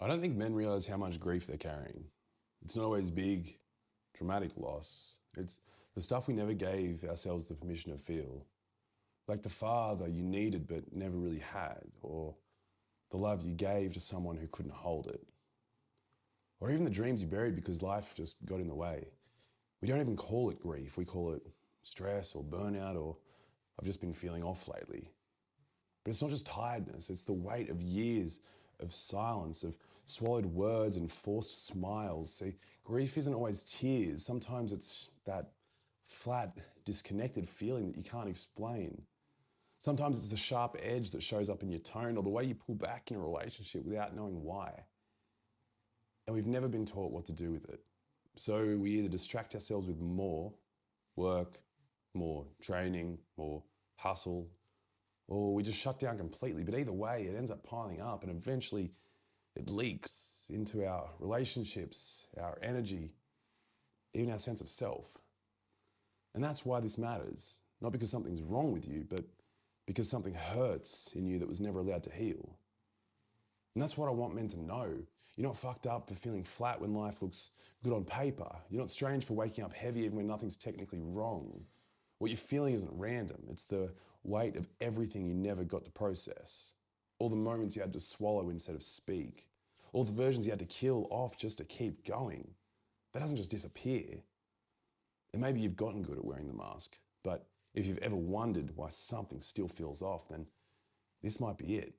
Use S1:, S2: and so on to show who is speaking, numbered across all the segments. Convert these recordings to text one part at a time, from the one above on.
S1: I don't think men realize how much grief they're carrying. It's not always big, dramatic loss. It's the stuff we never gave ourselves the permission to feel. Like the father you needed but never really had, or the love you gave to someone who couldn't hold it. Or even the dreams you buried because life just got in the way. We don't even call it grief. We call it stress or burnout or I've just been feeling off lately. But it's not just tiredness, it's the weight of years of silence, of swallowed words and forced smiles. See, grief isn't always tears. Sometimes it's that flat, disconnected feeling that you can't explain. Sometimes it's the sharp edge that shows up in your tone or the way you pull back in a relationship without knowing why. And we've never been taught what to do with it. So we either distract ourselves with more work, more training, more hustle, or we just shut down completely. But either way, it ends up piling up and eventually it leaks into our relationships, our energy, even our sense of self. And that's why this matters. Not because something's wrong with you, but because something hurts in you that was never allowed to heal. And that's what I want men to know. You're not fucked up for feeling flat when life looks good on paper. You're not strange for waking up heavy even when nothing's technically wrong. What you're feeling isn't random. It's the weight of everything you never got to process. All the moments you had to swallow instead of speak. All the versions you had to kill off just to keep going. That doesn't just disappear. And maybe you've gotten good at wearing the mask, but if you've ever wondered why something still feels off, then this might be it.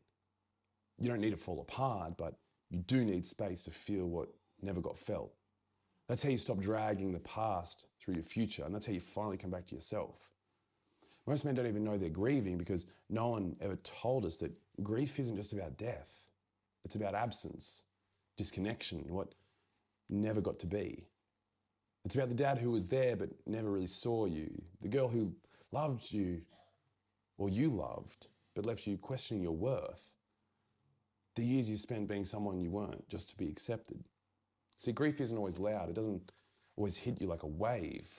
S1: You don't need to fall apart, but you do need space to feel what never got felt. That's how you stop dragging the past through your future, and that's how you finally come back to yourself. Most men don't even know they're grieving because no one ever told us that grief isn't just about death. It's about absence, disconnection, what never got to be. It's about the dad who was there but never really saw you, the girl who loved you or you loved but left you questioning your worth, the years you spent being someone you weren't just to be accepted. See, grief isn't always loud. It doesn't always hit you like a wave.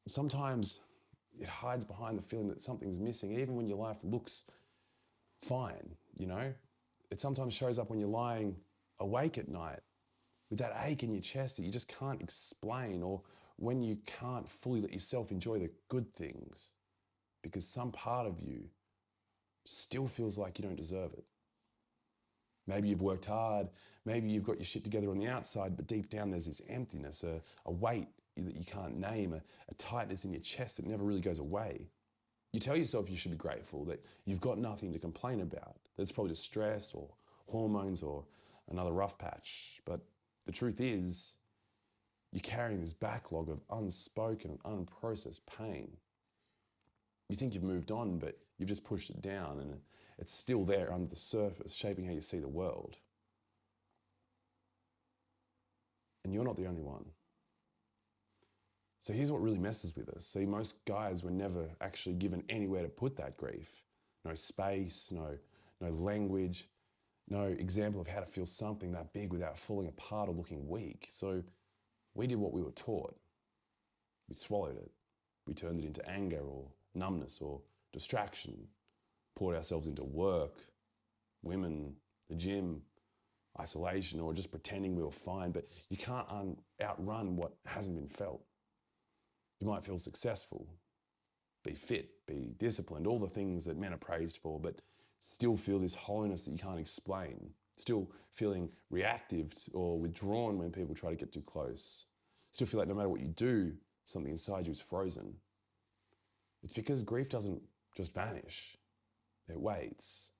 S1: Sometimes it hides behind the feeling that something's missing, even when your life looks fine, you know? It sometimes shows up when you're lying awake at night with that ache in your chest that you just can't explain, or when you can't fully let yourself enjoy the good things because some part of you still feels like you don't deserve it. Maybe you've worked hard, maybe you've got your shit together on the outside, but deep down there's this emptiness, a weight that you can't name, a tightness in your chest that never really goes away. You tell yourself you should be grateful, that you've got nothing to complain about, that it's probably just stress or hormones or another rough patch. But the truth is, you're carrying this backlog of unspoken and unprocessed pain. You think you've moved on, but you've just pushed it down and it's still there under the surface, shaping how you see the world. And you're not the only one. So here's what really messes with us. See, most guys were never actually given anywhere to put that grief. No space, no language, no example of how to feel something that big without falling apart or looking weak. So we did what we were taught. We swallowed it. We turned it into anger or numbness or distraction, poured ourselves into work, women, the gym, isolation, or just pretending we were fine. But you can't outrun what hasn't been felt. You might feel successful, be fit, be disciplined, all the things that men are praised for, but still feel this hollowness that you can't explain, still feeling reactive or withdrawn when people try to get too close, still feel like no matter what you do, something inside you is frozen. It's because grief doesn't just vanish. It waits.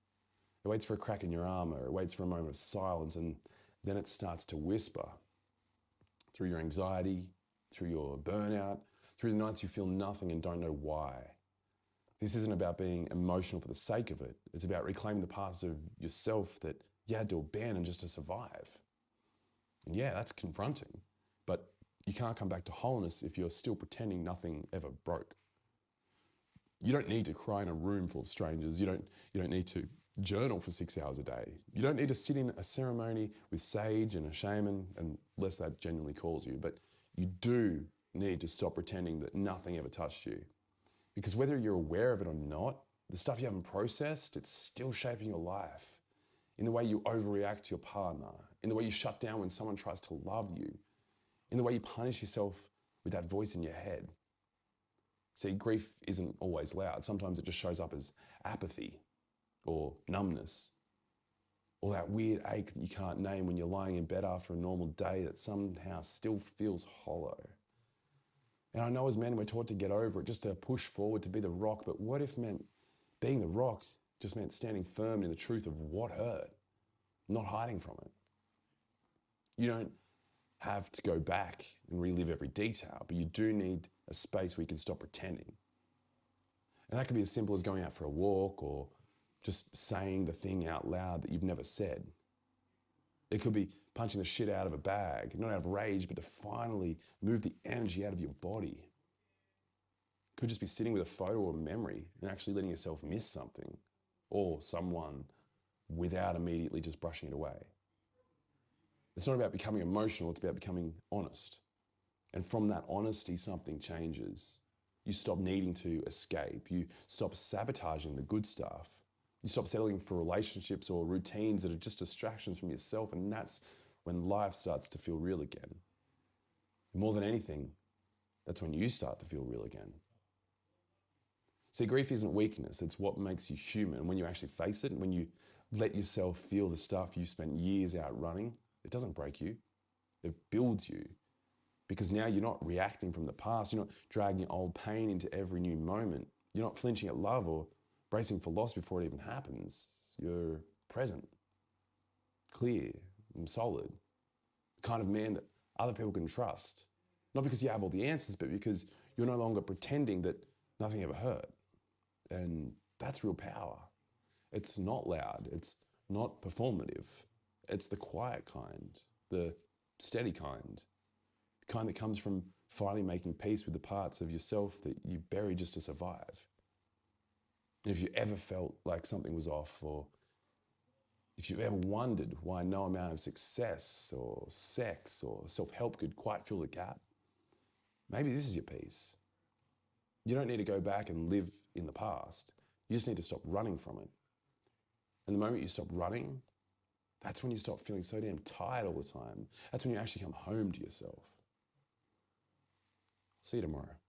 S1: It waits for a crack in your armor. It waits for a moment of silence, and then it starts to whisper through your anxiety, through your burnout, through the nights you feel nothing and don't know why. This isn't about being emotional for the sake of it. It's about reclaiming the parts of yourself that you had to abandon just to survive. And yeah, that's confronting, but you can't come back to wholeness if you're still pretending nothing ever broke. You don't need to cry in a room full of strangers. You don't need to journal for 6 hours a day. You don't need to sit in a ceremony with sage and a shaman, unless that genuinely calls you. But you do need to stop pretending that nothing ever touched you. Because whether you're aware of it or not, the stuff you haven't processed, it's still shaping your life. in the way you overreact to your partner, in the way you shut down when someone tries to love you, in the way you punish yourself with that voice in your head. See, grief isn't always loud. Sometimes it just shows up as apathy or numbness, or that weird ache that you can't name when you're lying in bed after a normal day that somehow still feels hollow. And I know as men we're taught to get over it, just to push forward, to be the rock, but what if being the rock just meant standing firm in the truth of what hurt, not hiding from it? You don't have to go back and relive every detail, but you do need a space where you can stop pretending. And that could be as simple as going out for a walk or just saying the thing out loud that you've never said. It could be punching the shit out of a bag, not out of rage, but to finally move the energy out of your body. It could just be sitting with a photo or memory and actually letting yourself miss something or someone without immediately just brushing it away. It's not about becoming emotional, it's about becoming honest. And from that honesty, something changes. You stop needing to escape. You stop sabotaging the good stuff. You stop settling for relationships or routines that are just distractions from yourself, and that's when life starts to feel real again. And more than anything, that's when you start to feel real again. See, grief isn't weakness, it's what makes you human. And when you actually face it, and when you let yourself feel the stuff you spent years outrunning, it doesn't break you, it builds you. Because now you're not reacting from the past, you're not dragging old pain into every new moment. You're not flinching at love or bracing for loss before it even happens. You're present, clear, and solid. The kind of man that other people can trust. Not because you have all the answers, but because you're no longer pretending that nothing ever hurt. And that's real power. It's not loud, it's not performative. It's the quiet kind, the steady kind. The kind that comes from finally making peace with the parts of yourself that you bury just to survive. And if you ever felt like something was off, or if you've ever wondered why no amount of success or sex or self-help could quite fill the gap, maybe this is your piece. You don't need to go back and live in the past. You just need to stop running from it. And the moment you stop running, that's when you stop feeling so damn tired all the time. That's when you actually come home to yourself. See you tomorrow.